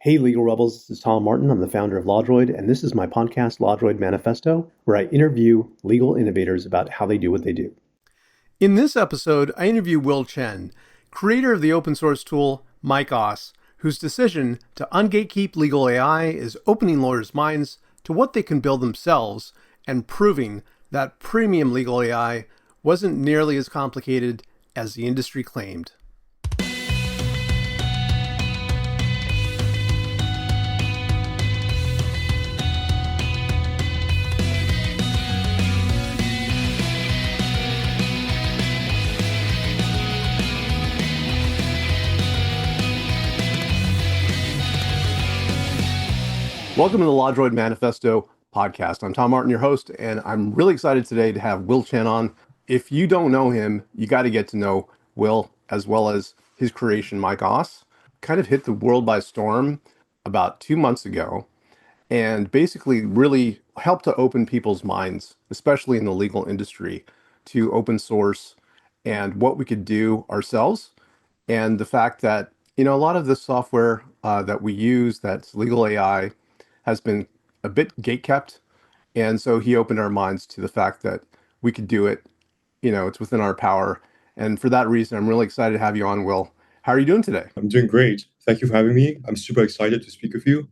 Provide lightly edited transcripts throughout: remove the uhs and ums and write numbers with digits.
Hey, Legal Rebels, this is Tom Martin. I'm the founder of LawDroid, and this is my podcast, LawDroid Manifesto, where I interview legal innovators about how they do what they do. In this episode, I interview Will Chen, creator of the open source tool MikeOS, whose decision to ungatekeep legal AI is opening lawyers' minds to what they can build themselves and proving that premium legal AI wasn't nearly as complicated as the industry claimed. Welcome to the LawDroid Manifesto podcast. I'm Tom Martin, your host, and I'm really excited today to have Will Chen on. If you don't know him, you got to get to know Will as well as his creation, MikeOS. Kind of hit the world by storm about 2 months ago and basically really helped to open people's minds, especially in the legal industry, to open source and what we could do ourselves. And the fact that, a lot of the software that we use that's legal AI has been a bit gatekept. And so he opened our minds to the fact that we could do it. It's within our power. And for that reason, I'm really excited to have you on, Will. How are you doing today? I'm doing great. Thank you for having me. I'm super excited to speak with you.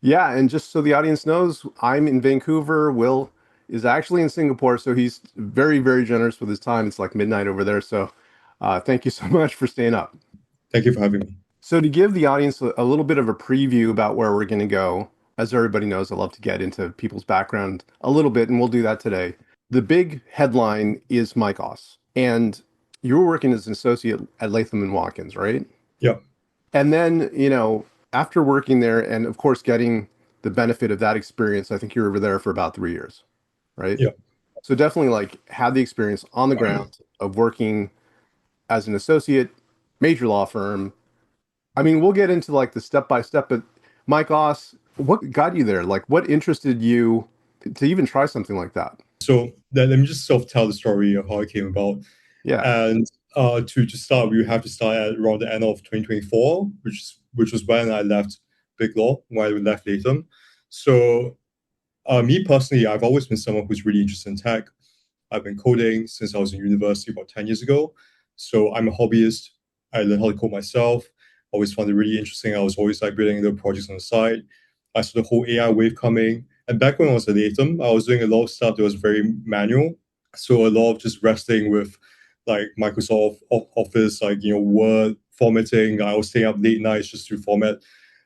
Yeah, and just so the audience knows, I'm in Vancouver. Will is actually in Singapore, so he's very, very generous with his time. It's like midnight over there. So thank you so much for staying up. Thank you for having me. So to give the audience a little bit of a preview about where we're going to go, as everybody knows, I love to get into people's background a little bit, and we'll do that today. The big headline is MikeOS, and you were working as an associate at Latham and Watkins, right? Yeah. And then, after working there and, of course, getting the benefit of that experience, I think you were over there for about 3 years, right? Yeah. So definitely had the experience on the ground of working as an associate, major law firm. I mean, we'll get into the step-by-step, but MikeOS, what got you there? What interested you to even try something like that? So let me just sort of tell the story of how it came about. Yeah. And to start, we have to start at around the end of 2024, which was when I left Big Law, when I left Latham. So me personally, I've always been someone who's really interested in tech. I've been coding since I was in university about 10 years ago. So I'm a hobbyist. I learned how to code myself. Always found it really interesting. I was always building little projects on the side. I saw the whole AI wave coming. And back when I was at Latham, I was doing a lot of stuff that was very manual. So a lot of just wrestling with Microsoft Office, Word formatting. I was staying up late nights just to format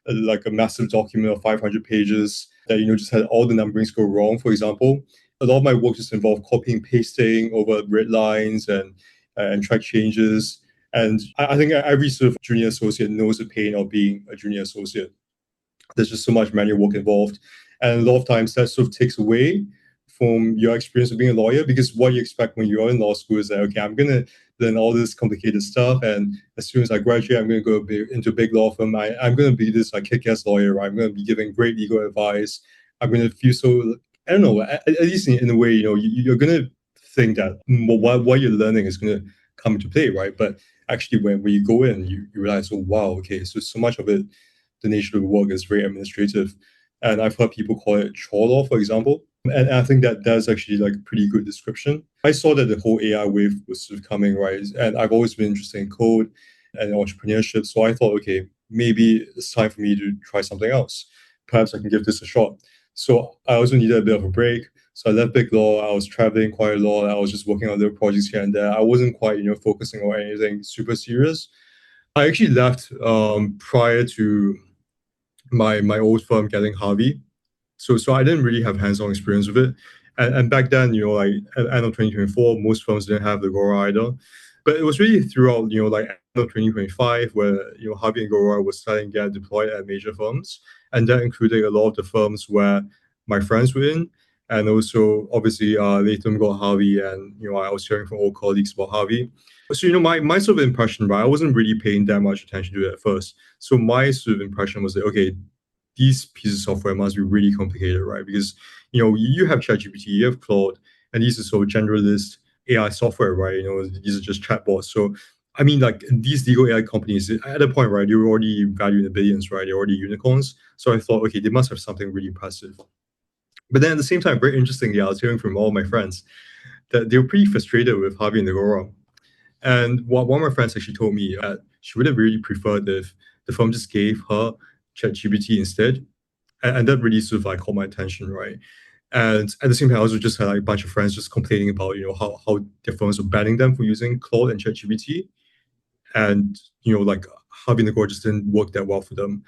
a massive document of 500 pages that, just had all the numberings go wrong, for example. A lot of my work just involved copying, pasting over red lines and track changes. And I think every sort of junior associate knows the pain of being a junior associate. There's just so much manual work involved. And a lot of times that sort of takes away from your experience of being a lawyer, because what you expect when you're in law school is that, okay, I'm going to learn all this complicated stuff. And as soon as I graduate, I'm going to go into a big law firm. I'm going to be this kick-ass lawyer. Right? I'm going to be giving great legal advice. I'm going to feel so, I don't know, at least in a way, you're going to think that what you're learning is going to come into play, right? But actually, when you go in, you realize, oh, wow, okay, so much of it, the nature of the work is very administrative. And I've heard people call it chore law, for example. And I think that's actually a pretty good description. I saw that the whole AI wave was sort of coming, right? And I've always been interested in code and entrepreneurship. So I thought, okay, maybe it's time for me to try something else. Perhaps I can give this a shot. So I also needed a bit of a break. So I left Big Law. I was traveling quite a lot. I was just working on little projects here and there. I wasn't quite, focusing on anything super serious. I actually left prior to my old firm getting Harvey. So I didn't really have hands-on experience with it. And back then, at the end of 2024, most firms didn't have the Gora either. But it was really throughout, end of 2025 where, Harvey and Gora was starting to get deployed at major firms. And that included a lot of the firms where my friends were in. And also, obviously, Latham got Harvey, and, I was hearing from old colleagues about Harvey. So, my sort of impression, right, I wasn't really paying that much attention to it at first. So my sort of impression was that, okay, these pieces of software must be really complicated, right? Because, you have ChatGPT, you have Claude, and these are sort of generalist AI software, right? These are just chatbots. So I mean, like these legal AI companies at a point, right? They were already valued in the billions, right? They're already unicorns. So I thought, okay, they must have something really impressive. But then at the same time, very interestingly, I was hearing from all my friends that they were pretty frustrated with Harvey and Agora. And one of my friends actually told me that she would have really preferred if the firm just gave her ChatGPT instead. And that really sort of like caught my attention, right? And at the same time, I also just had like a bunch of friends just complaining about, how their firms were banning them for using Claude and ChatGPT. And, like Harvey and Agora just didn't work that well for them.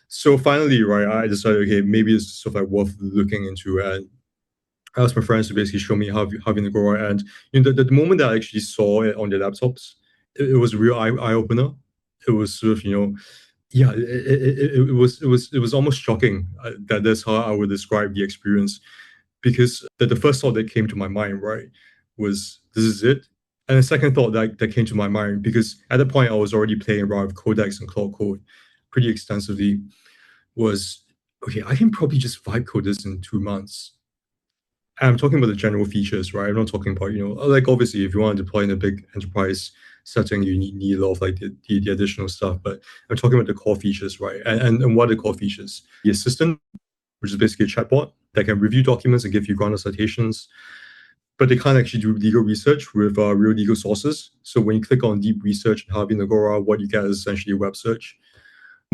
So finally, right, I decided, okay, maybe it's sort of like worth looking into. And I asked my friends to basically show me how Vinagora, and the moment that I actually saw it on their laptops, it was a real eye opener. It was sort of yeah, it was almost shocking that that's how I would describe the experience, because the first thought that came to my mind, right, was this is it. And the second thought that came to my mind, because at that point I was already playing around with codecs and Cloud Code pretty extensively, was okay, I can probably just vibe code this in 2 months. I'm talking about the general features, right? I'm not talking about, like obviously if you want to deploy in a big enterprise setting, you need a lot of like the additional stuff. But I'm talking about the core features, right? And what are the core features? The assistant, which is basically a chatbot that can review documents and give you grounded citations. But they can't actually do legal research with real legal sources. So when you click on deep research and Harvey and Agora, what you get is essentially a web search.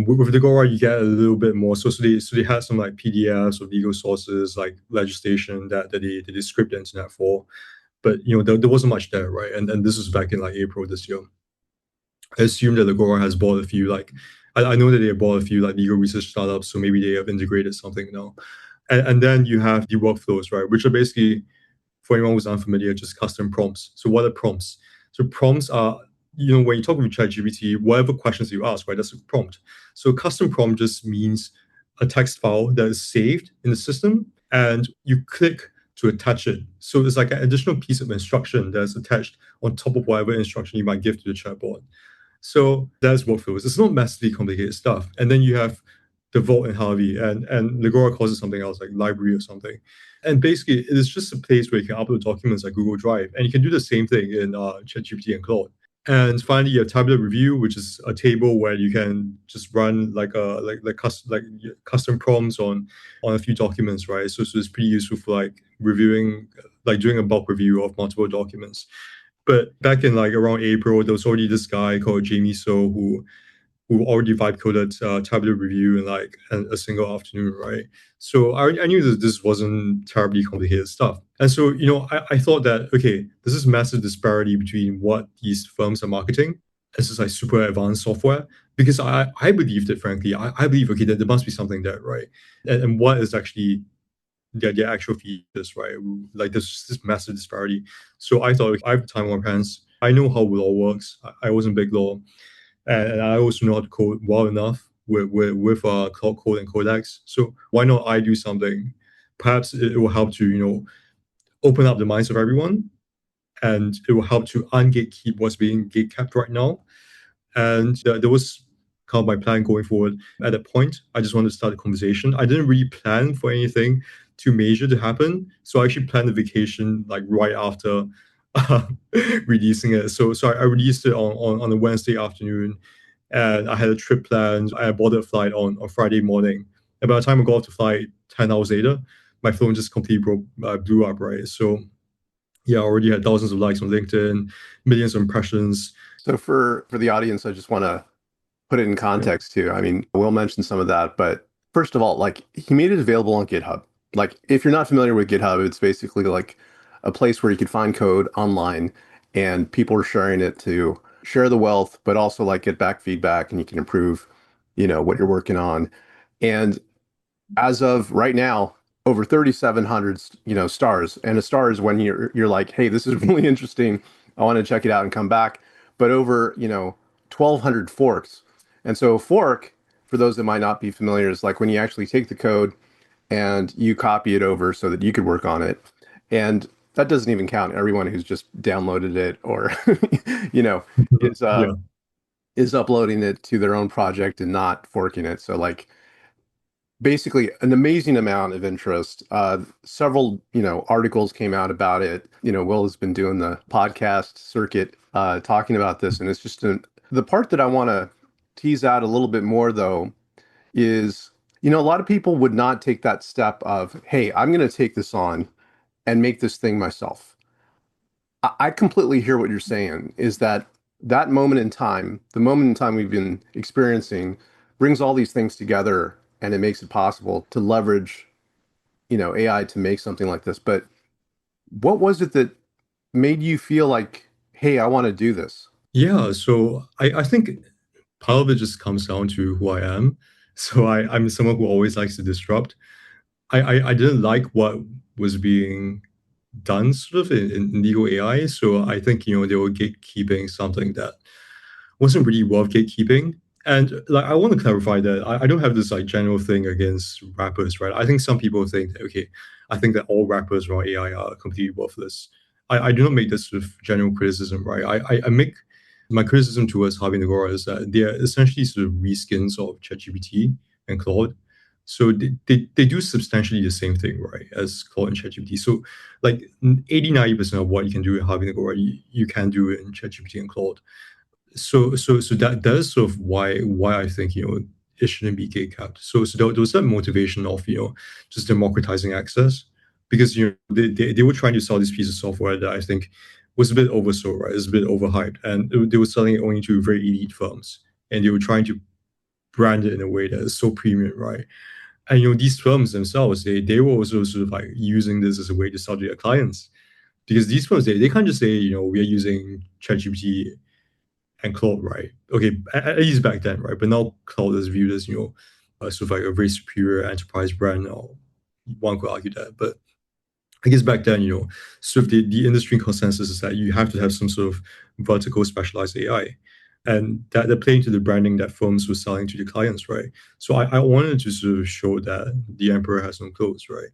With the Agora, you get a little bit more. So they had some like PDFs of legal sources, like legislation that they scrape the internet for. But there wasn't much there, right? And this was back in like April this year. I assume that Agora has bought a few like I know that they have bought a few like legal research startups, so maybe they have integrated something now. And then you have the workflows, right, which are basically, for anyone who's unfamiliar, just custom prompts. So what are prompts? So prompts are, when you talk with ChatGPT, whatever questions you ask, right, that's a prompt. So custom prompt just means a text file that is saved in the system and you click to attach it. So it's like an additional piece of instruction that's attached on top of whatever instruction you might give to the chatbot. So that's workflows. It's not massively complicated stuff. And then you have the Vault and Harvey, and Legora calls it something else, like library or something. And basically, it is just a place where you can upload documents like Google Drive, and you can do the same thing in ChatGPT and Claude. And finally, you have tabular review, which is a table where you can just run custom prompts on a few documents, right? So it's pretty useful for like reviewing, like doing a bulk review of multiple documents. But back in like around April, there was already this guy called Jamie So who already vibe coded tabular review in like a single afternoon, right? So I knew that this wasn't terribly complicated stuff. And so, I thought that, okay, there's this massive disparity between what these firms are marketing as this like super advanced software, because I believed it, frankly. I believe, okay, that there must be something there, right? And what is actually their actual features, right? Like there's just this massive disparity. So I thought, okay, I have time on my hands. I know how law works. I was in big law, and I also know how to code well enough with Cloud Code and Codex. So why not I do something? Perhaps it will help to open up the minds of everyone, and it will help to ungatekeep what's being gatekept right now. And there was kind of my plan going forward. At that point, I just wanted to start a conversation. I didn't really plan for anything too major to happen, so I actually planned a vacation like right after releasing it. So I released it on a Wednesday afternoon, and I had a trip planned. I bought a flight on Friday morning. And by the time I got off the flight 10 hours later, my phone just completely blew up. Right, so yeah, I already had thousands of likes on LinkedIn, millions of impressions. So for the audience, I just want to put it in Yeah. context too. I mean, Will mentioned some of that, but first of all, like he made it available on GitHub. Like if you're not familiar with GitHub, it's basically like a place where you could find code online and people are sharing it to share the wealth, but also like get back feedback and you can improve, what you're working on. And as of right now, over 3,700, stars. And a star is when you're like, hey, this is really interesting. I want to check it out and come back. But over, 1,200 forks. And so a fork, for those that might not be familiar, is like when you actually take the code and you copy it over so that you could work on it. And that doesn't even count everyone who's just downloaded it or, you know, is uh Yeah. is uploading it to their own project and not forking it. So like basically an amazing amount of interest. Several, articles came out about it. Will has been doing the podcast circuit talking about this, and it's just the part that I want to tease out a little bit more, though, is a lot of people would not take that step of, hey, I'm going to take this on and make this thing myself. I completely hear what you're saying, is that that moment in time, the moment in time we've been experiencing, brings all these things together and it makes it possible to leverage, AI to make something like this. But what was it that made you feel like, hey, I want to do this? Yeah, so I think part of it just comes down to who I am. So I'm someone who always likes to disrupt. I didn't like what was being done sort of in legal AI. So I think, they were gatekeeping something that wasn't really worth gatekeeping. And like I want to clarify that I don't have this like general thing against rappers, right? I think some people think that okay, I think that all rappers around AI are completely worthless. I do not make this sort of general criticism, right? I make my criticism towards Harvey and Agora is that they're essentially sort of reskins of ChatGPT and Claude. So they do substantially the same thing, right, as Claude and ChatGPT. So like 80-90% of what you can do in Harvey and Agora, you can do in ChatGPT and Claude. So that is sort of why I think it shouldn't be gate capped. So there was that motivation of just democratizing access because they were trying to sell this piece of software that I think was a bit oversold, right? It's a bit overhyped, and they were selling it only to very elite firms, and they were trying to brand it in a way that is so premium, right? And these firms themselves, they were also sort of like using this as a way to sell to their clients because these firms they can't just say we are using ChatGPT and Claude, right? Okay, at least back then, right? But now Claude is viewed as, sort of like a very superior enterprise brand. Or one could argue that, but I guess back then, sort of the industry consensus is that you have to have some sort of vertical specialized AI. And that playing to the branding that firms were selling to the clients, right? So I wanted to sort of show that the emperor has no clothes, right?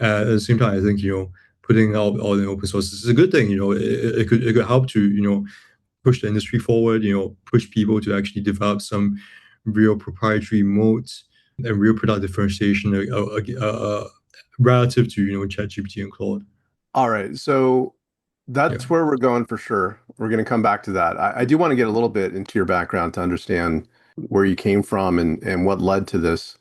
At the same time, I think, putting out all in open source is a good thing. It could help to, push the industry forward, push people to actually develop some real proprietary modes and real product differentiation relative to, ChatGPT and Claude. All right. So Yeah. that's where we're going for sure. We're going to come back to that. I do want to get a little bit into your background to understand where you came from and what led to this.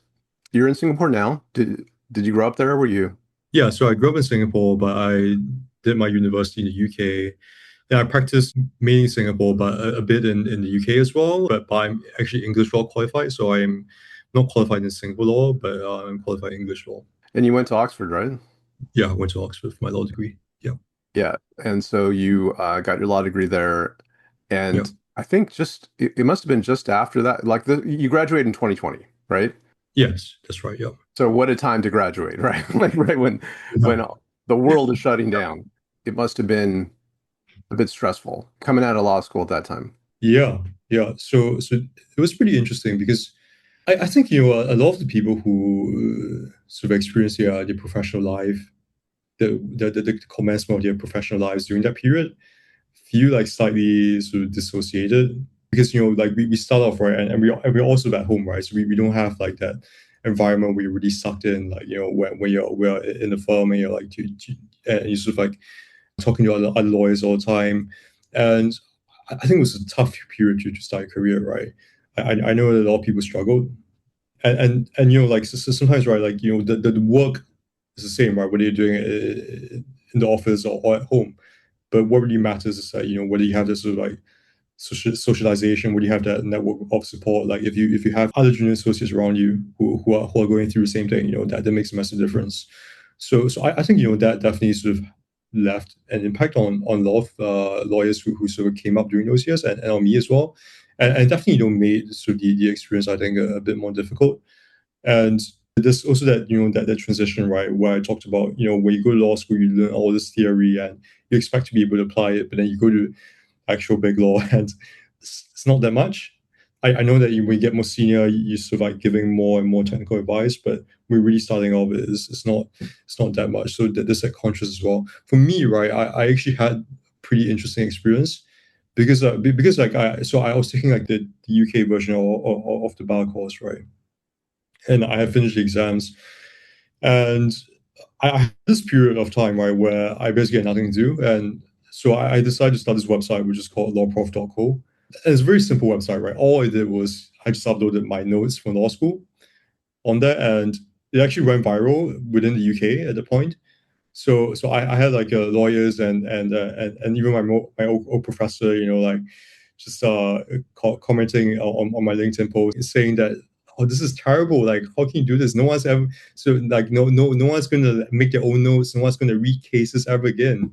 You're in Singapore now. Did you grow up there? Or were you? Yeah. So I grew up in Singapore, but I did my university in the UK. Yeah, I practiced mainly in Singapore, but a bit in the UK as well. But I'm actually English law qualified, so I'm not qualified in Singapore law, but I'm qualified in English law. And you went to Oxford, right? Yeah, I went to Oxford for my law degree. Yeah, Yeah. And so you got your law degree there. yeah. And I think it must have been just after that. Like you graduated in 2020, right? Yes, that's right. Yeah. So what a time to graduate, right? Like right Yeah. when the world is shutting down. It must have been a bit stressful coming out of law school at that time. Yeah, yeah. So it was pretty interesting because I think a lot of the people who sort of experience their professional life, the commencement of their professional lives during that period, feel like slightly sort of dissociated because like we start off right and we're also at home, right? So we don't have like that environment where you're really sucked in, like when we're in the firm and you're like and you're sort of like talking to other lawyers all the time. And I think it was a tough period to start a career, right? I know that a lot of people struggled. And like so sometimes, right, like, the work is the same, right? Whether you're doing it in the office or at home. But what really matters is that, whether you have this sort of like socialization, whether you have that network of support, like if you have other junior associates around you who are going through the same thing, that makes a massive difference. So I think that definitely sort of left an impact on a lot of lawyers who sort of came up during those years and on me as well, and definitely made sort of the experience I think a bit more difficult. And there's also that that transition, right, where I talked about when you go to law school you learn all this theory and you expect to be able to apply it, but then you go to actual big law and it's not that much. I know that when you get more senior, you're sort of like giving more and more technical advice, but we're really starting off. It's not that much. So there's that contrast as well. For me, right, I actually had pretty interesting experience because like I was taking like the UK version of the bar course, right, and I had finished the exams, and I had this period of time right where I basically had nothing to do, and So I decided to start this website, which is called lawprof.co. And it's a very simple website, right? All I did was I just uploaded my notes from law school on there, and it actually went viral within the UK at the point. So I had like lawyers and even my old professor, like just commenting on my LinkedIn post saying that, oh, this is terrible. Like, how can you do this? No one's ever so like no one's gonna make their own notes. No one's gonna read cases ever again.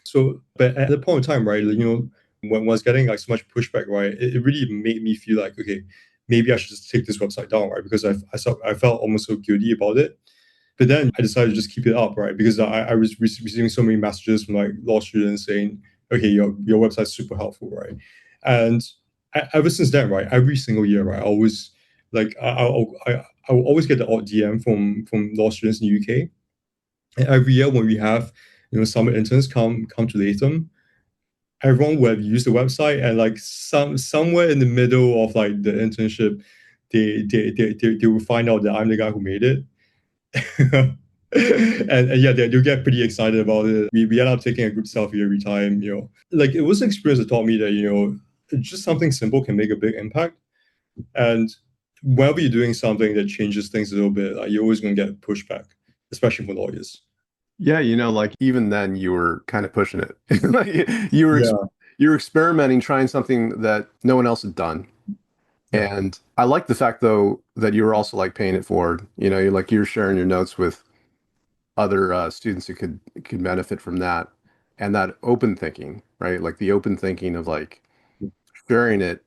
So, but at the point of time, right, when I was getting like so much pushback, right, it really made me feel like, okay, maybe I should just take this website down, right, because I felt almost so guilty about it. But then I decided to just keep it up, right? Because I was receiving so many messages from like law students saying, okay, your website's super helpful, right? And ever since then, right, every single year, right, I always like I will always get the odd DM from law students in the UK. And every year when we have summer interns come to Latham, everyone will have used the website, and like somewhere in the middle of like the internship, they will find out that I'm the guy who made it. And yeah, they do get pretty excited about it. We end up taking a group selfie every time, Like, it was an experience that taught me that, just something simple can make a big impact. And whenever you're doing something that changes things a little bit, like, you're always going to get pushback, especially from lawyers. Yeah, like even then you were kind of pushing it. Like, you were Yeah, you were experimenting, trying something that no one else had done. yeah, And I like the fact though that you were also like paying it forward. You're sharing your notes with other students who could benefit from that, and that open thinking, right? Like the open thinking of like sharing it,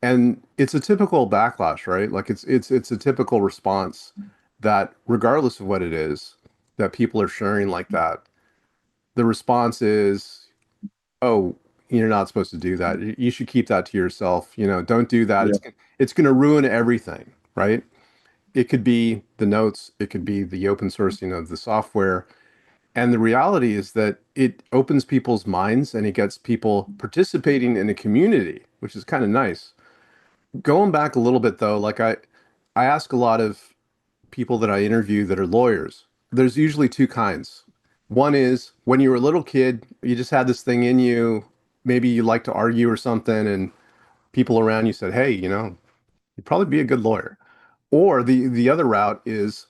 and it's a typical backlash, right? Like it's a typical response that regardless of what it is that people are sharing like that, the response is, oh, you're not supposed to do that. You should keep that to yourself. Don't do that. yeah, It's going to ruin everything, right? It could be the notes, it could be the open sourcing of the software. And the reality is that it opens people's minds and it gets people participating in a community, which is kind of nice. Going back a little bit though, like I ask a lot of people that I interview that are lawyers. There's usually two kinds. One is when you were a little kid, you just had this thing in you. Maybe you like to argue or something, and people around you said, "Hey, you'd probably be a good lawyer." Or the other route is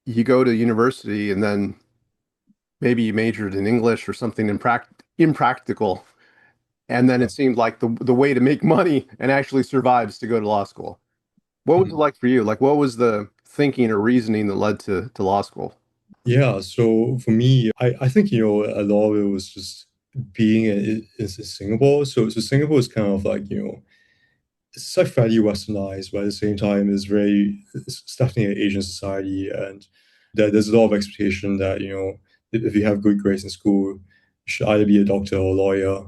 you go to university and then maybe you majored in English or something impractical, and then yeah. it seemed like the way to make money and actually survive is to go to law school. What was it Mhm. like for you? Like, what was the thinking or reasoning that led to law school? Yeah, so for me, I think, a lot of it was just being in Singapore. So Singapore is kind of like, it's like fairly westernized, but at the same time, it's definitely an Asian society, and there's a lot of expectation that if you have good grades in school, you should either be a doctor or a lawyer.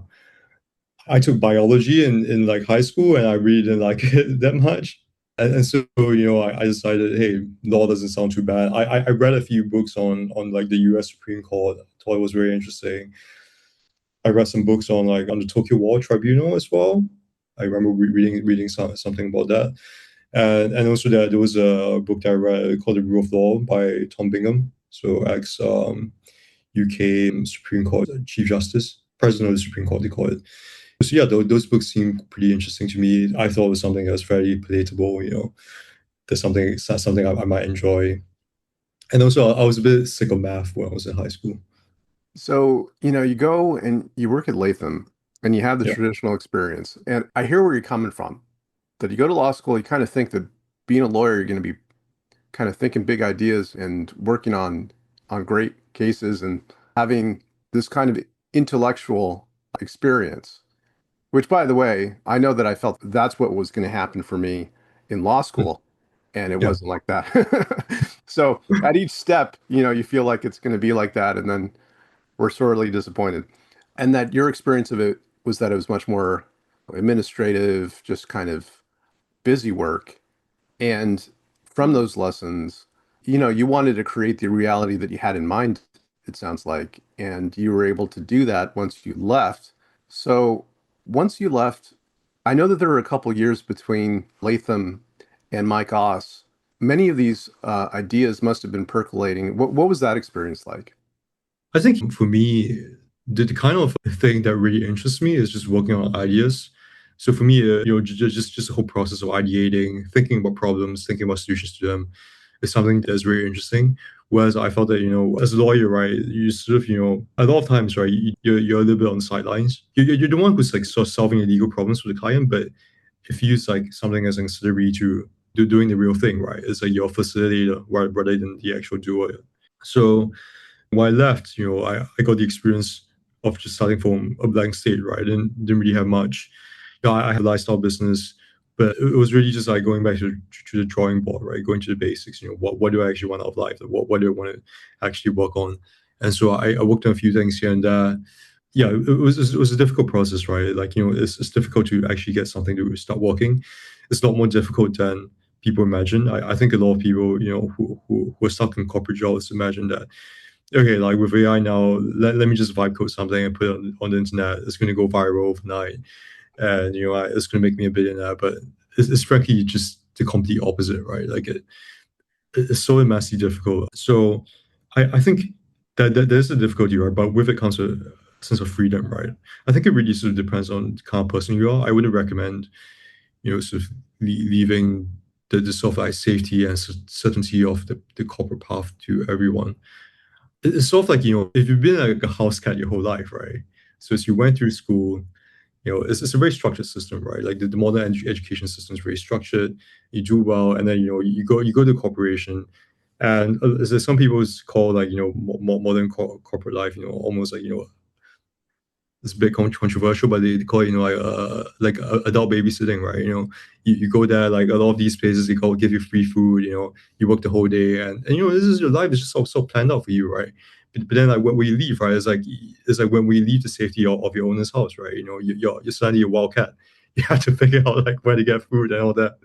I took biology in like high school, and I really didn't like it that much. And so, I decided, hey, law doesn't sound too bad. I read a few books on like the U.S. Supreme Court. Thought it was very interesting. I read some books on the Tokyo War Tribunal as well. I remember reading something about that. And also there was a book that I read called The Rule of Law by Tom Bingham. So ex UK Supreme Court Chief Justice, President of the Supreme Court, they call it. So yeah, those books seem pretty interesting to me. I thought it was something that was very palatable. There's something I might enjoy. And also, I was a bit sick of math when I was in high school. So, you go and you work at Latham and you have the Yeah, traditional experience. And I hear where you're coming from. That you go to law school, you kind of think that being a lawyer, you're going to be kind of thinking big ideas and working on great cases and having this kind of intellectual experience. Which, by the way, I know that I felt that's what was going to happen for me in law school, and it yeah. wasn't like that. So at each step, you feel like it's going to be like that, and then we're sorely disappointed. And that your experience of it was that it was much more administrative, just kind of busy work. And from those lessons, you wanted to create the reality that you had in mind, it sounds like, and you were able to do that once you left. So once you left, I know that there were a couple years between Latham and Mike Oss. Many of these ideas must have been percolating. What was that experience like? I think for me, the kind of thing that really interests me is just working on ideas. So for me, just the whole process of ideating, thinking about problems, thinking about solutions to them, is something that's very interesting. Whereas I felt that, as a lawyer, right, you sort of, a lot of times, right, you're a little bit on the sidelines. You're the one who's like sort of solving the legal problems for the client, but it feels like something as ancillary to doing the real thing, right? It's like your facilitator rather than the actual doer. So when I left, I got the experience of just starting from a blank slate, right? Didn't really have much. I had a lifestyle business, but it was really just like going back to the drawing board, right? Going to the basics. What do I actually want out of life? What do I want to actually work on? And so I worked on a few things here and there. Yeah, it was a difficult process, right? Like, it's difficult to actually get something to start working. It's a lot more difficult than people imagine. I think a lot of people, who are stuck in corporate jobs imagine that, okay, like with AI now, let me just vibe code something and put it on the internet. It's going to go viral overnight, and it's going to make me a billionaire. But it's frankly just the complete opposite, right? Like it's so immensely difficult. So I think that there's a difficulty, right? But with it comes a sense of freedom, right? I think it really sort of depends on the kind of person you are. I wouldn't recommend, sort of leaving the sort of like safety and certainty of the corporate path to everyone. It's sort of like, if you've been like a house cat your whole life, right? So as you went through school, it's a very structured system, right? Like the modern education system is very structured. You do well, and then you go to corporation, and as some people call, like, modern corporate life, almost like, it's a bit controversial, but they call it, like adult babysitting, right? You go there, like a lot of these places, they give you free food. You work the whole day, and this is your life is just so planned out for you, right? But then, like, when we leave, right, it's like when we leave the safety of your owner's house, right? You're suddenly a wildcat. You have to figure out like where to get food and all that.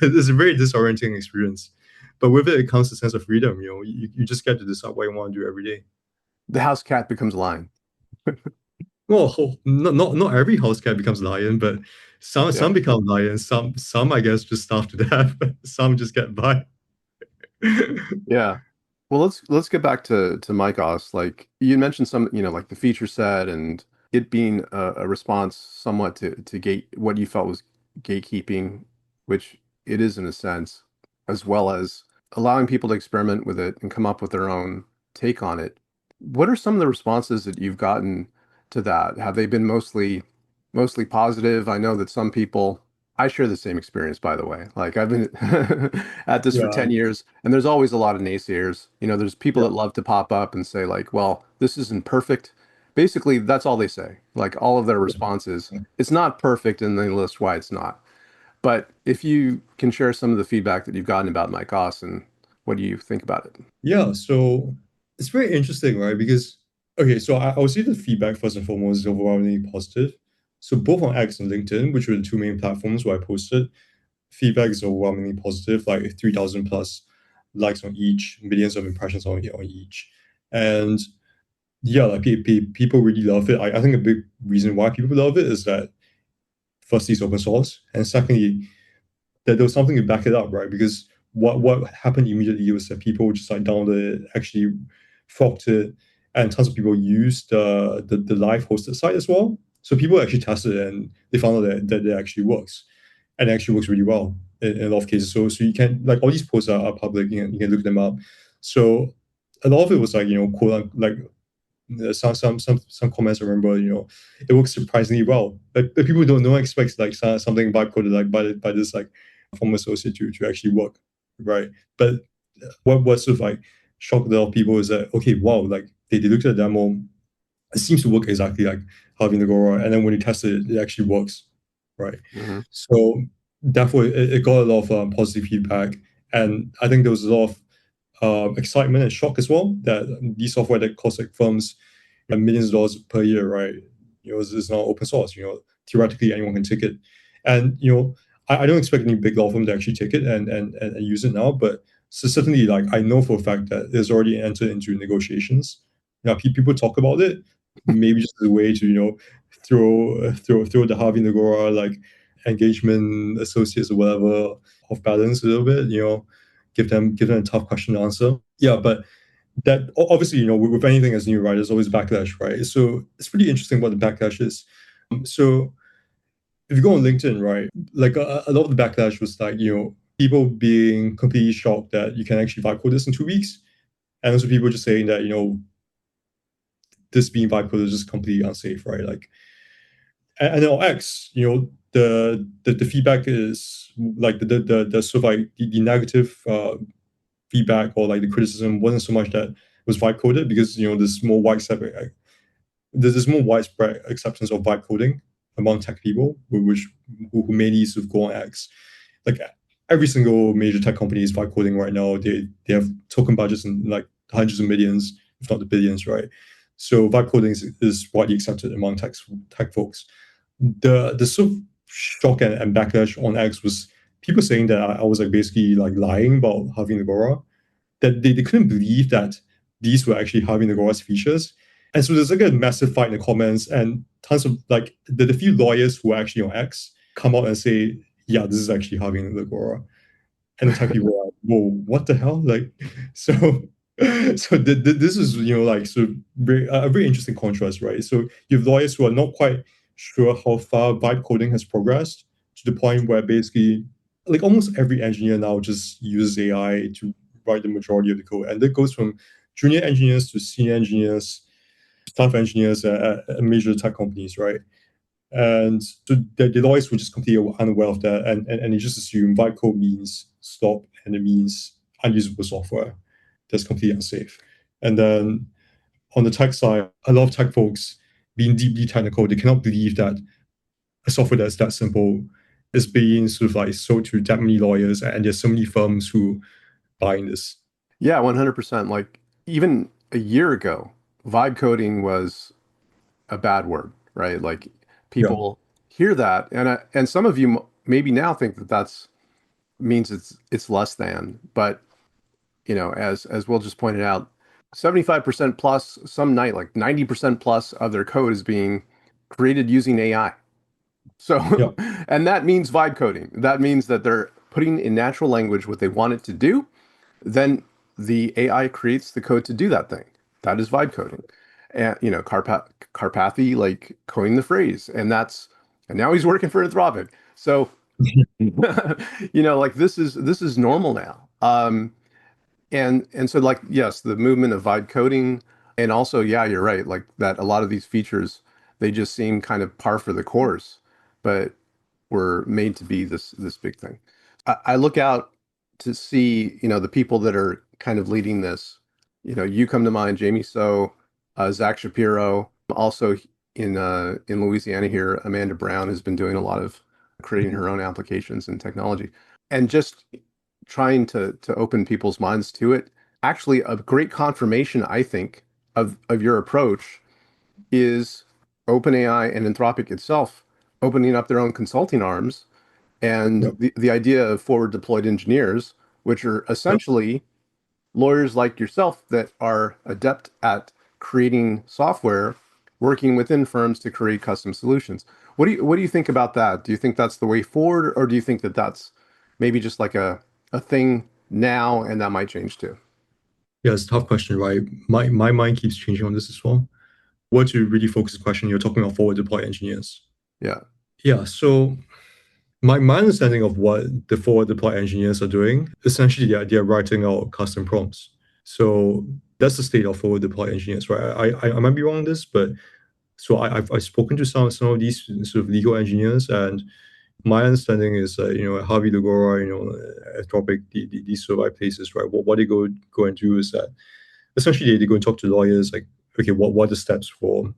It's a very disorienting experience, but with it comes a sense of freedom. You just get to decide what you want to do every day. The house cat becomes lion. Well, not every house cat becomes lion, but Yeah. some become lions. Some I guess just starve to death. Some just get by. Yeah. Well, let's get back to Mike Oss. Like you mentioned some, like the feature set and it being a response somewhat to gate what you felt was gatekeeping, which it is in a sense, as well as allowing people to experiment with it and come up with their own take on it. What are some of the responses that you've gotten to that? Have they been mostly positive? I know that some people, I share the same experience, by the way. Like I've been at this for Yeah, 10 years, and there's always a lot of naysayers. There's people yeah, that love to pop up and say, like, well, this isn't perfect. Basically, that's all they say. Like all of their responses, it's not perfect, and they list why it's not. But if you can share some of the feedback that you've gotten about Mike Austin, what do you think about it? yeah. So it's very interesting, right? Because, okay, so I would say the feedback first and foremost is overwhelmingly positive. So both on X and LinkedIn, which were the two main platforms where I posted, feedback is overwhelmingly positive, like 3,000 plus likes on each, millions of impressions on each. And yeah, like people really love it. I think a big reason why people love it is that firstly, it's open source, and secondly, that there was something to back it up, right? Because what happened immediately was that people just like downloaded it, actually forked it, and tons of people used the live hosted site as well. So people actually tested it, and they found out that it actually works, and it actually works really well in a lot of cases. So you can, like, all these posts are public. You can look them up. So a lot of it was like, quote, like, some comments I remember, it works surprisingly well. But people don't expect like something vibe coded like by this like former associate to actually work, right? But what sort of like shocked a lot of people is that, okay, wow, like they looked at the demo, it seems to work exactly like how the Agora, and then when you test it, it actually works, right? Hmm. So therefore, it got a lot of positive feedback, and I think there was a lot of excitement and shock as well that these software that cost like firms millions of dollars per year, right? It's not open source. Theoretically anyone can take it, and I don't expect any big law firm to actually take it and use it now, but so certainly, like, I know for a fact that it's already entered into negotiations. People talk about it, maybe just as a way to throw the Harvey Nagora like engagement associates or whatever off balance a little bit. Give them a tough question to answer. Yeah, but that obviously, with anything as new, right, there's always backlash, right? So it's pretty interesting what the backlash is. So if you go on LinkedIn, right, like a lot of the backlash was like, people being completely shocked that you can actually vibe code this in 2 weeks. And also people just saying that, this being vibe coded is just completely unsafe, right? Like, and on X, the feedback is like the sort of like the negative feedback or like the criticism wasn't so much that it was vibe coded because there's more widespread acceptance of vibe coding among tech people, who mainly sort of go on X. Like every single major tech company is vibe coding right now. They have token budgets in like hundreds of millions, if not the billions, right? So vibe coding is widely accepted among tech folks. The sort of shock and backlash on X was people saying that I was like basically like lying about having Agora, that they couldn't believe that these were actually having Agora's features. And so there's like a massive fight in the comments, and tons of like the few lawyers who are actually on X come out and say, yeah, this is actually having Agora. And the tech people are like, whoa, what the hell? Like, so this is like so a very interesting contrast, right? So you have lawyers who are not quite sure how far vibe coding has progressed to the point where basically like almost every engineer now just uses AI to write the majority of the code, and that goes from junior engineers to senior engineers, staff engineers at major tech companies, right? And so the lawyers were just completely unaware of that, and they just assume vibe code means stop and it means unusable software that's completely unsafe. And then on the tech side, a lot of tech folks being deeply technical, they cannot believe that a software that's that simple is being sort of like sold to that many lawyers, and there's so many firms who buying this. Yeah, 100%. Like even a year ago, vibe coding was a bad word, right? Like Yeah, people hear that, and some of you maybe now think that that's means it's less than, but as Will just pointed out, 75% plus some night, like 90% plus of their code is being created using AI. So, yeah, and that means vibe coding. That means that they're putting in natural language what they want it to do. Then the AI creates the code to do that thing. That is vibe coding. And Karpathy like coined the phrase, and now he's working for Anthropic. So, like this is normal now. And so like yes, the movement of vibe coding, and also yeah, you're right. Like that, a lot of these features they just seem kind of par for the course, but were made to be this big thing. I look out to see the people that are kind of leading this. You come to mind, Jamie So, Zach Shapiro, also in Louisiana here, Amanda Brown has been doing a lot of creating her own applications and technology, and just trying to open people's minds to it. Actually, a great confirmation, I think, of your approach is OpenAI and Anthropic itself opening up their own consulting arms, yeah, and the idea of forward deployed engineers, which are yeah. essentially lawyers like yourself that are adept at creating software, working within firms to create custom solutions. What do you think about that? Do you think that's the way forward, or do you think that that's maybe just like a thing now and that might change too? Yeah, it's a tough question, right? My mind keeps changing on this as well. What to really focus the question, you're talking about forward deployed engineers. Yeah. Yeah, so my understanding of what the forward deployed engineers are doing, essentially they're writing out custom prompts. So that's the state of forward deployed engineers, right? I might be wrong on this, but so I've spoken to some of these sort of legal engineers, and my understanding is that Harvey Lagora, Anthropic, these sort of places, right? What they go and do is that essentially they go and talk to lawyers, like, okay, what are the steps for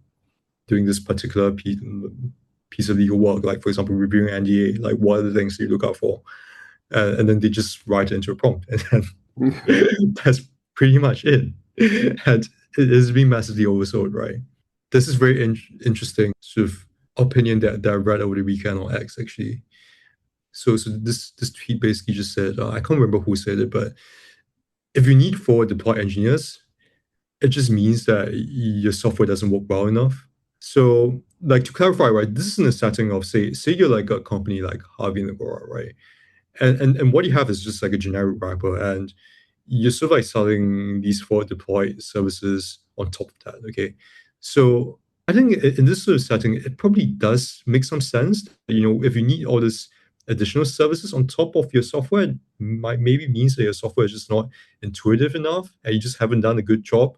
doing this particular piece of legal work, like for example reviewing NDA, like what are the things you look out for, and then they just write it into a prompt, and then that's pretty much it. And it has been massively oversold, right? This is very interesting sort of opinion that I read over the weekend on X actually. So this tweet basically just said, I can't remember who said it, but if you need forward deployed engineers, it just means that your software doesn't work well enough. So, like to clarify, right, this is in the setting of say you're like a company like Harvey and Agora, right? And what you have is just like a generic wrapper, and you're sort of like selling these forward deployed services on top of that. Okay. So I think in this sort of setting, it probably does make some sense. If you need all this additional services on top of your software, it might maybe means that your software is just not intuitive enough and you just haven't done a good job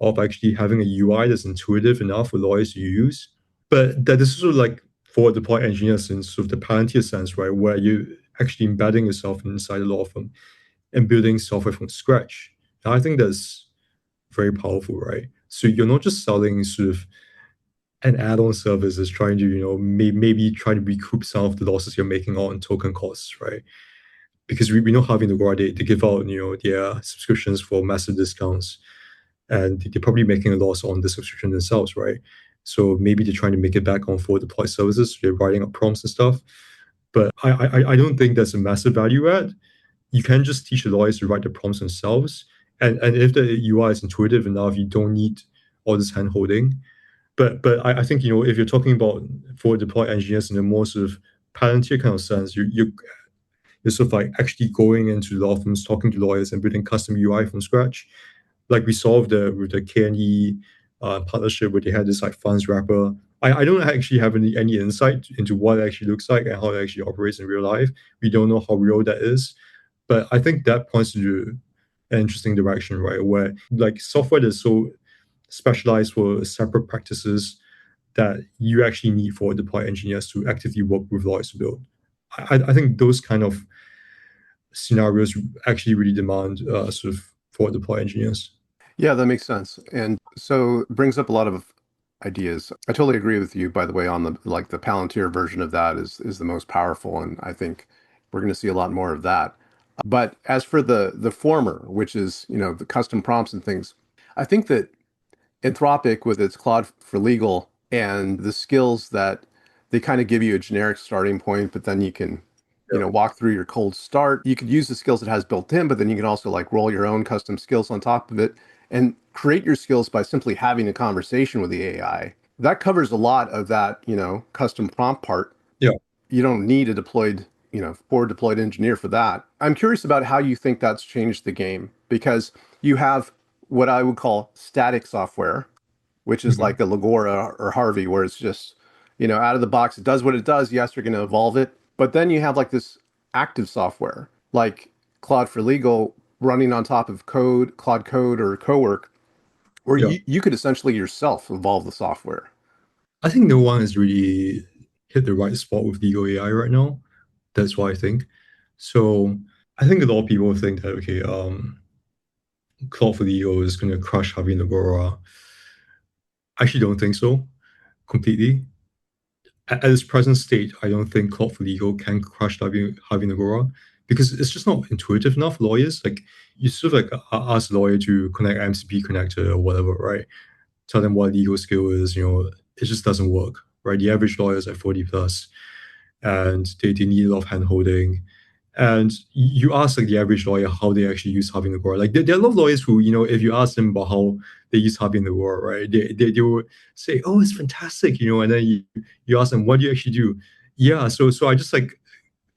of actually having a UI that's intuitive enough for lawyers to use. But that is sort of like forward deployed engineers in sort of the Palantir sense, right? Where you actually embedding yourself inside a law firm and building software from scratch. And I think that's very powerful, right? So you're not just selling sort of an add-on service that's trying to, maybe try to recoup some of the losses you're making on token costs, right? Because we know how Having they give out, their subscriptions for massive discounts, and they're probably making a loss on the subscription themselves, right? So maybe they're trying to make it back on for deployed services. They're writing up prompts and stuff. But I don't think that's a massive value add. You can just teach the lawyers to write the prompts themselves. And if the UI is intuitive enough, you don't need all this hand holding. But I think if you're talking about for deployed engineers in a more sort of Palantir kind of sense, you're sort of like actually going into law firms, talking to lawyers, and building custom UI from scratch. Like we saw with the K&E partnership where they had this like funds wrapper. I don't actually have any insight into what it actually looks like and how it actually operates in real life. We don't know how real that is. But I think that points to an interesting direction, right? Where like software that's so specialized for separate practices that you actually need for deploy engineers to actively work with lawyers to build. I think those kind of scenarios actually really demand sort of forward deploy engineers. Yeah, that makes sense. And so it brings up a lot of ideas. I totally agree with you, by the way, on the Palantir version of that is the most powerful, and I think we're going to see a lot more of that. But as for the former, which is, the custom prompts and things, I think that Anthropic with its Claude for Legal and the skills that they kind of give you a generic starting point, but then you can, Yeah, walk through your cold start. You could use the skills it has built in, but then you can also like roll your own custom skills on top of it and create your skills by simply having a conversation with the AI. That covers a lot of that, custom prompt part. yeah. You don't need a deployed, forward deployed engineer for that. I'm curious about how you think that's changed the game because you have what I would call static software, which is Mhm. like a Legora or Harvey, where it's just, out of the box, it does what it does. Yes, you're going to evolve it. But then you have like this active software, like Claude for Legal running on top of Claude Code or Cowork, where Yeah. you could essentially yourself evolve the software. I think no one has really hit the right spot with legal AI right now. That's what I think. So I think a lot of people think that okay, Claude for legal is going to crush Harvey and Agora. I actually don't think so completely. At its present state, I don't think Claude for legal can crush Harvey and Agora because it's just not intuitive enough. Lawyers like you sort of like ask a lawyer to connect MCP connector or whatever, right? Tell them what legal skill is, it just doesn't work, right? The average lawyer is like 40 plus and they need a lot of hand holding. And you ask like the average lawyer how they actually use Harvey and Agora. Like there are a lot of lawyers who, if you ask them about how they use Harvey and Agora, right? They will say, oh, it's fantastic, and then you ask them, what do you actually do? Yeah, so I just like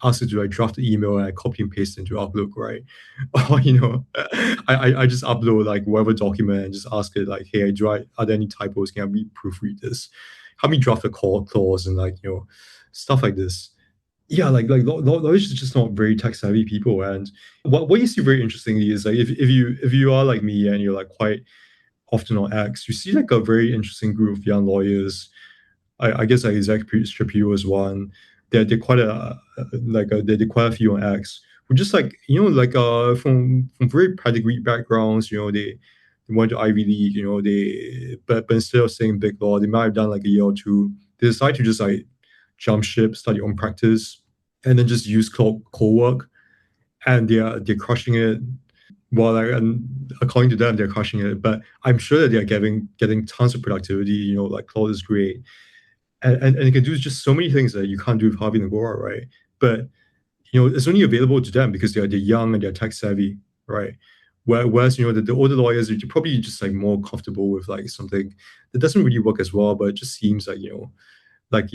ask it to like draft the email and I copy and paste into Outlook, right? Or I just upload like whatever document and just ask it like, hey, are there any typos? Can I proofread this? Help me draft a call clause and like stuff like this. Yeah, like lawyers are just not very tech savvy people. And what you see very interestingly is like if you are like me and you're like quite often on X, you see like a very interesting group of young lawyers. I guess like Zach Shapiro is one. They're quite they quite a few on X who just like like from very pedigree backgrounds. They went to Ivy League. But instead of saying big law, they might have done like a year or two. They decide to just like jump ship, study on practice, and then just use co-work, and they're crushing it. Well, like, and according to them, they're crushing it. But I'm sure that they're getting tons of productivity. Like Claude is great, and it can do just so many things that you can't do with Harvey and Agora, right? But it's only available to them because they're young and they're tech savvy, right? Whereas the older lawyers are probably just like more comfortable with like something that doesn't really work as well, but it just seems like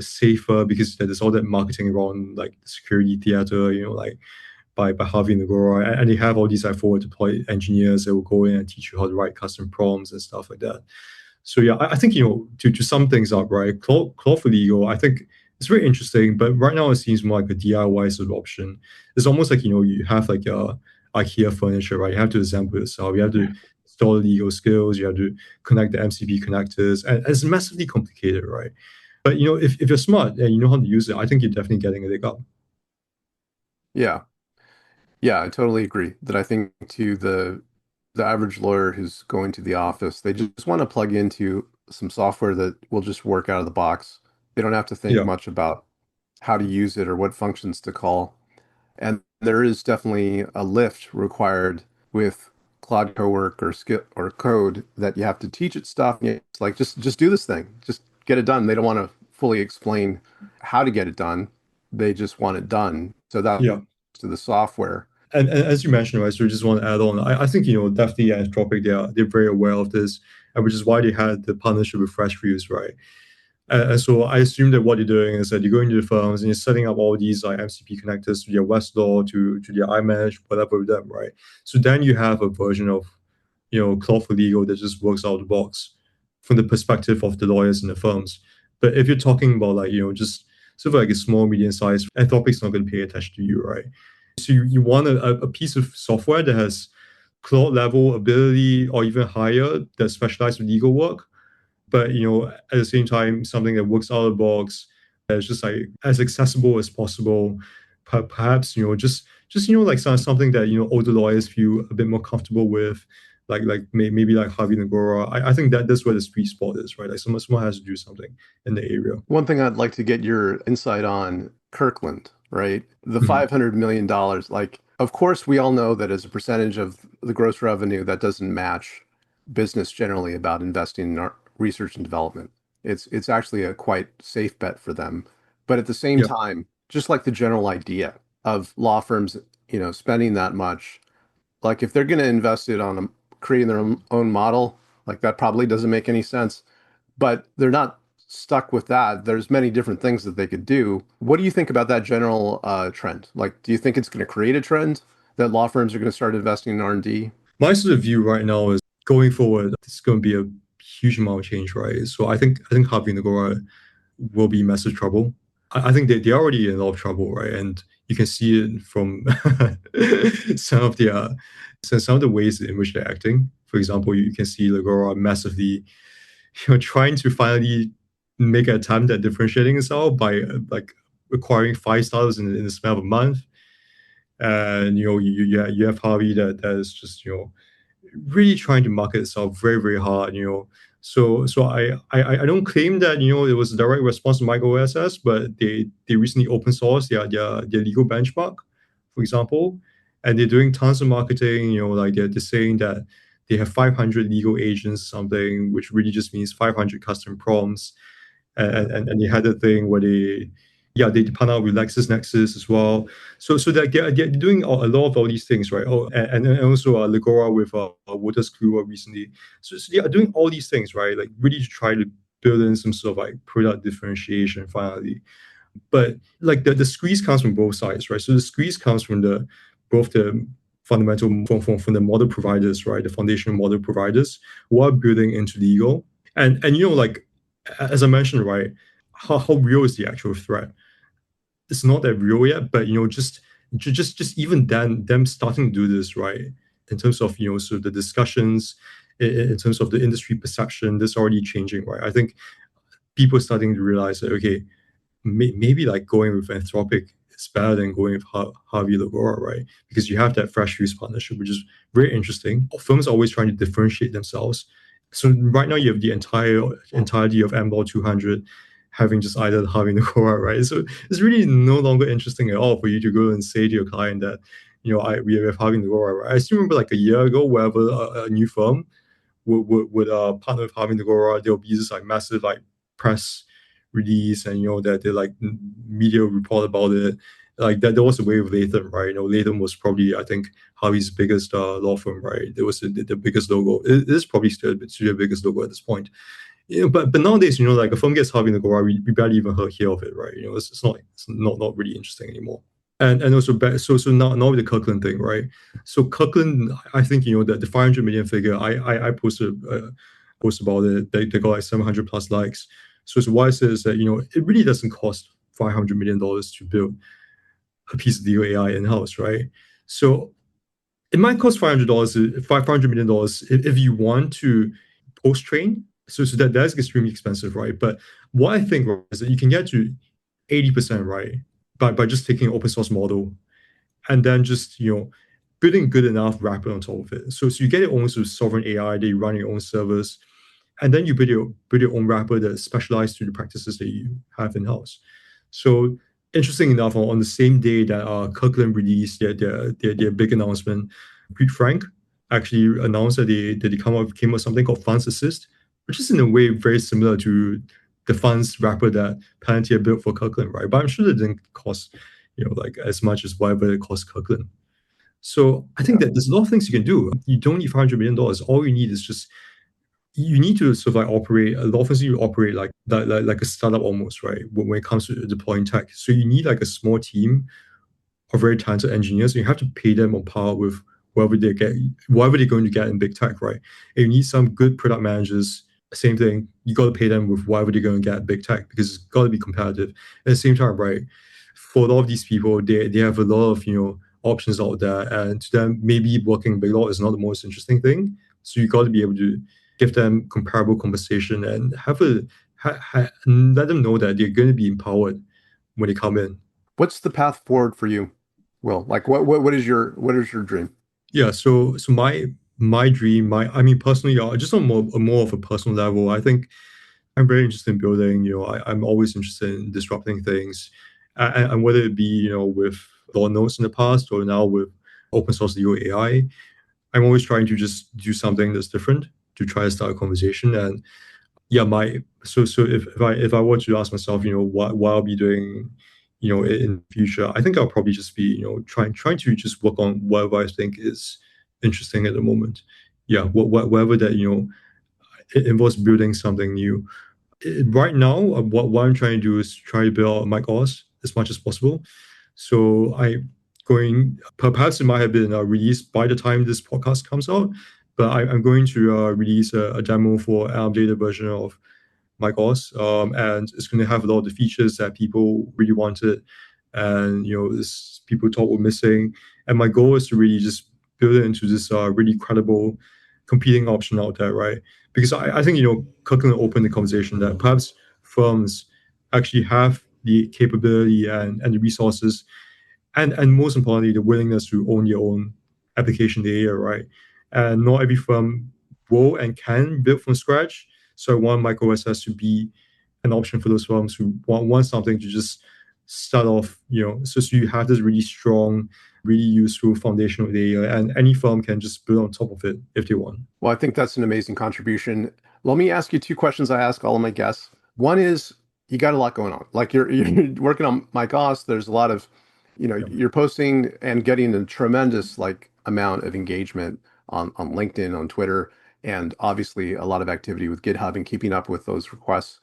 safer because there's all that marketing around like the security theater, like by Harvey and Agora, and they have all these like forward deployed engineers that will go in and teach you how to write custom prompts and stuff like that. So yeah, I think to sum things up, right, Claude for Legal, I think it's very interesting, but right now it seems more like a DIY sort of option. It's almost like you have like IKEA furniture, right? You have to assemble yourself. You have to install legal skills. You have to connect the MCP connectors, and it's massively complicated, right? But if you're smart and you know how to use it, I think you're definitely getting a leg up. Yeah. Yeah, I totally agree that I think to the average lawyer who's going to the office, they just want to plug into some software that will just work out of the box. They don't have to think Yeah, much about how to use it or what functions to call. And there is definitely a lift required with Claude Cowork or skill or code that you have to teach it stuff. And it's like just do this thing, just get it done. They don't want to fully explain how to get it done. They just want it done. So that's yeah. to the software. And as you mentioned, right, so I just want to add on, I think, definitely Anthropic, they're very aware of this, and which is why they had the partnership with Freshviews, right? And so I assume that what you're doing is that you're going to the firms and you're setting up all these like MCP connectors to their Westlaw, to their iManage, whatever with them, right? So then you have a version of, Cloud for Legal that just works out of the box from the perspective of the lawyers and the firms. But if you're talking about like, just sort of like a small, medium-sized, Anthropic's not going to pay attention to you, right? So you want a piece of software that has cloud level ability or even higher that specializes in legal work, but at the same time something that works out of the box, that's just like as accessible as possible. Perhaps just like something that older lawyers feel a bit more comfortable with, like maybe like Harvey and Agora. I think that's where the sweet spot is, right? Like someone has to do something in the area. One thing I'd like to get your insight on, Kirkland, right? The Mhm. $500 million, like, of course, we all know that as a percentage of the gross revenue, that doesn't match business generally about investing in our research and development. It's actually a quite safe bet for them. But at the same Yeah, time, just like the general idea of law firms, spending that much, like if they're going to invest it on creating their own model, like that probably doesn't make any sense. But they're not stuck with that. There's many different things that they could do. What do you think about that general trend? Like, do you think it's going to create a trend that law firms are going to start investing in R&D? my sort of view right now is going forward, it's going to be a huge amount of change, right? So I think Harvey and Agora will be in massive trouble. I think they're already in a lot of trouble, right? And you can see it from some of the some of the ways in which they're acting. For example, you can see Agora massively, trying to finally make an attempt at differentiating itself by like acquiring 5 stars in the span of a month. And you have Harvey that is just really trying to market itself very, very hard, So I don't claim that it was a direct response to Micro OSS, but they recently open sourced their legal benchmark, for example, and they're doing tons of marketing. Like they're saying that they have 500 legal agents, something which really just means 500 custom prompts, and they had a thing where they partner with LexisNexis as well. So they're doing a lot of all these things, right? Oh, and also Legora with Waters Kluwer recently. So they are doing all these things, right? Like really to try to build in some sort of like product differentiation finally. But like the squeeze comes from both sides, right? So the squeeze comes from both the fundamental from the model providers, right? The foundational model providers who are building into legal. And like as I mentioned, right, how real is the actual threat? It's not that real yet, but just even then, them starting to do this, right, in terms of sort of the discussions, in terms of the industry perception, that's already changing, right? I think people are starting to realize that okay, maybe like going with Anthropic is better than going with Harvey Lagora, right? Because you have that Freshviews partnership, which is very interesting. Firms are always trying to differentiate themselves. So right now you have the entirety of MBOL 200 having just either Harvey Lagora, right? So it's really no longer interesting at all for you to go and say to your client that, we have Harvey Lagora, right? I still remember like a year ago, wherever a new firm would partner with Harvey Nagora, there'll be this like massive like press release, and that they like media report about it. Like that, there was a way with Latham, right? Latham was probably I think Harvey's biggest law firm, right? It was the biggest logo. It is probably still the biggest logo at this point. But nowadays, like a firm gets Harvey Nagora, we barely even hear of it, right? It's not really interesting anymore. and also so now with the Kirkland thing, right? So Kirkland, I think the 500 million figure, I posted post about it. They got like 700 plus likes. So why I say is that it really doesn't cost $500 million to build a piece of legal AI in house, right? So it might cost $500 million if you want to post train. So that's extremely expensive, right? But what I think, right, is that you can get to 80%, right, by just taking an open source model and then just building good enough wrapper on top of it. So you get your own sort of sovereign AI that you run your own servers, and then you build your own wrapper that's specialized to the practices that you have in house. So interesting enough, on the same day that Kirkland released their big announcement, Pete Frank actually announced that they came up with something called Funds Assist, which is in a way very similar to the funds wrapper that Palantir built for Kirkland, right? But I'm sure it didn't cost like as much as whatever it cost Kirkland. So I think Yeah. that there's a lot of things you can do. You don't need $500 million. All you need is just you need to sort of like operate a lot of things. You operate like a startup almost, right? When it comes to deploying tech, so you need like a small team of very talented engineers. You have to pay them on par with whatever they're going to get in big tech, right? And you need some good product managers. Same thing. You got to pay them with whatever they're going to get in big tech because it's got to be competitive. At the same time, right? For a lot of these people, they have a lot of options out there, and to them, maybe working big law is not the most interesting thing. So you got to be able to give them comparable compensation and let them know that they're going to be empowered when they come in. What's the path forward for you, Will? Like what is your dream? Yeah. So my dream, I mean personally, just on more of a personal level, I think I'm very interested in building. I'm always interested in disrupting things, and whether it be with law notes in the past or now with open source legal AI, I'm always trying to just do something that's different to try to start a conversation. And yeah, if I were to ask myself, what I'll be doing, in the future, I think I'll probably just be, trying to just work on whatever I think is interesting at the moment. Yeah, whatever that it involves building something new. Right now, what I'm trying to do is try to build out my course as much as possible. So perhaps it might have been released by the time this podcast comes out, but I'm going to release a demo for an updated version of my course, and it's going to have a lot of the features that people really wanted, and this people thought were missing. And my goal is to really just build it into this really credible competing option out there, right? Because I think Kirkland opened the conversation that perhaps firms actually have the capability and the resources and most importantly the willingness to own your own application data, right? And not every firm will and can build from scratch. So I want microSS to be an option for those firms who want something to just start off, so you have this really strong, really useful foundation of data, and any firm can just build on top of it if they want. Well, I think that's an amazing contribution. Let me ask you two questions I ask all of my guests. One is you got a lot going on. Like you're working on my cost. There's a lot of, Yeah. you're posting and getting a tremendous like amount of engagement on LinkedIn, on Twitter, and obviously a lot of activity with GitHub and keeping up with those requests.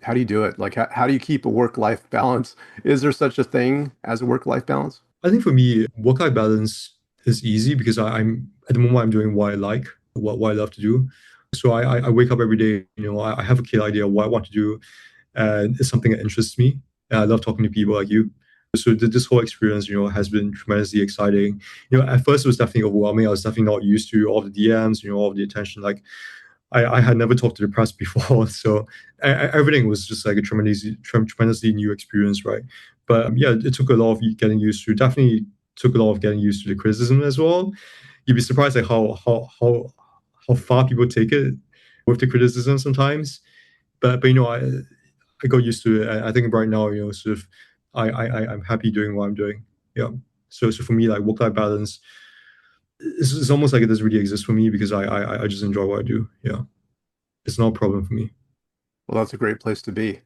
How do you do it? Like how do you keep a work-life balance? Is there such a thing as a work-life balance? I think for me, work-life balance is easy because I'm at the moment I'm doing what I like, what I love to do. So I wake up every day, I have a clear idea of what I want to do, and it's something that interests me. And I love talking to people like you. So this whole experience, has been tremendously exciting. At first it was definitely overwhelming. I was definitely not used to all the DMs, all of the attention. Like I had never talked to the press before, so everything was just like a tremendously new experience, right? But yeah, it took a lot of getting used to. Definitely took a lot of getting used to the criticism as well. You'd be surprised at how far people take it with the criticism sometimes. But I got used to it. I think right now, sort of, I'm happy doing what I'm doing. Yeah. So for me, like work life balance, it's almost like it doesn't really exist for me because I just enjoy what I do. Yeah, it's not a problem for me. Well, that's a great place to be.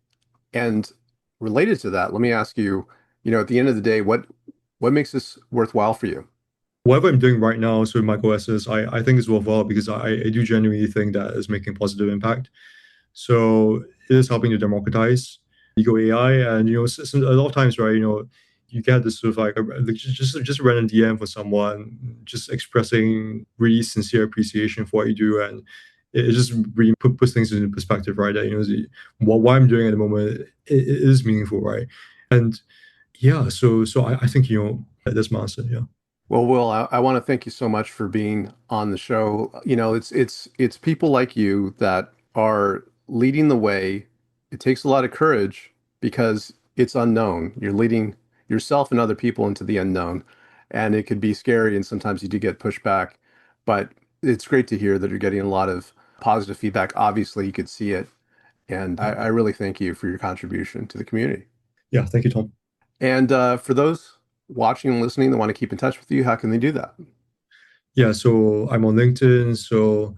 And related to that, let me ask you, at the end of the day, what makes this worthwhile for you? Whatever I'm doing right now, so Michael SS, I think is worthwhile because I do genuinely think that it's making positive impact. So it is helping to democratize legal AI, and a lot of times, right? you get this sort of like just a random DM for someone, just expressing really sincere appreciation for what you do, and it just really puts things into perspective, right? That what I'm doing at the moment, it is meaningful, right? And yeah, so I think that's my answer. Yeah. Well, Will, I want to thank you so much for being on the show. It's people like you that are leading the way. It takes a lot of courage because it's unknown. You're leading yourself and other people into the unknown, and it could be scary, and sometimes you do get pushed back. But it's great to hear that you're getting a lot of positive feedback. Obviously, you could see it, and I really thank you for your contribution to the community. Yeah, thank you, Tom. And for those watching and listening that want to keep in touch with you, how can they do that? Yeah, so I'm on LinkedIn. So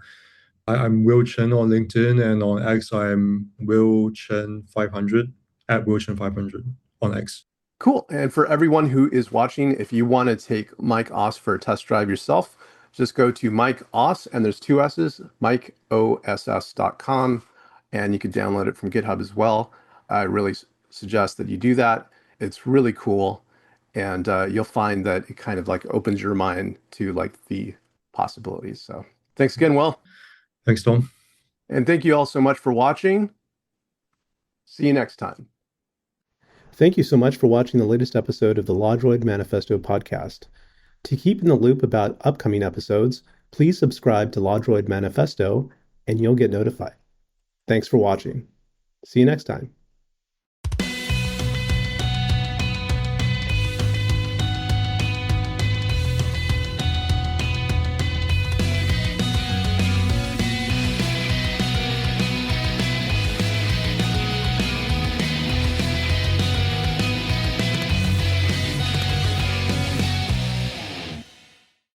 I'm Will Chen on LinkedIn, and on X I'm Will Chen 500 at Will Chen 500 on X. Cool. And for everyone who is watching, if you want to take Mike Oss for a test drive yourself, just go to Mike Oss, and there's two S's, MikeOSS.com, and you can download it from GitHub as well. I really suggest that you do that. It's really cool, and you'll find that it kind of like opens your mind to like the possibilities. So thanks again, Will. Thanks, Tom. And thank you all so much for watching. See you next time. Thank you so much for watching the latest episode of the LawDroid Manifesto podcast. To keep in the loop about upcoming episodes, please subscribe to LawDroid Manifesto and you'll get notified. Thanks for watching. See you next time.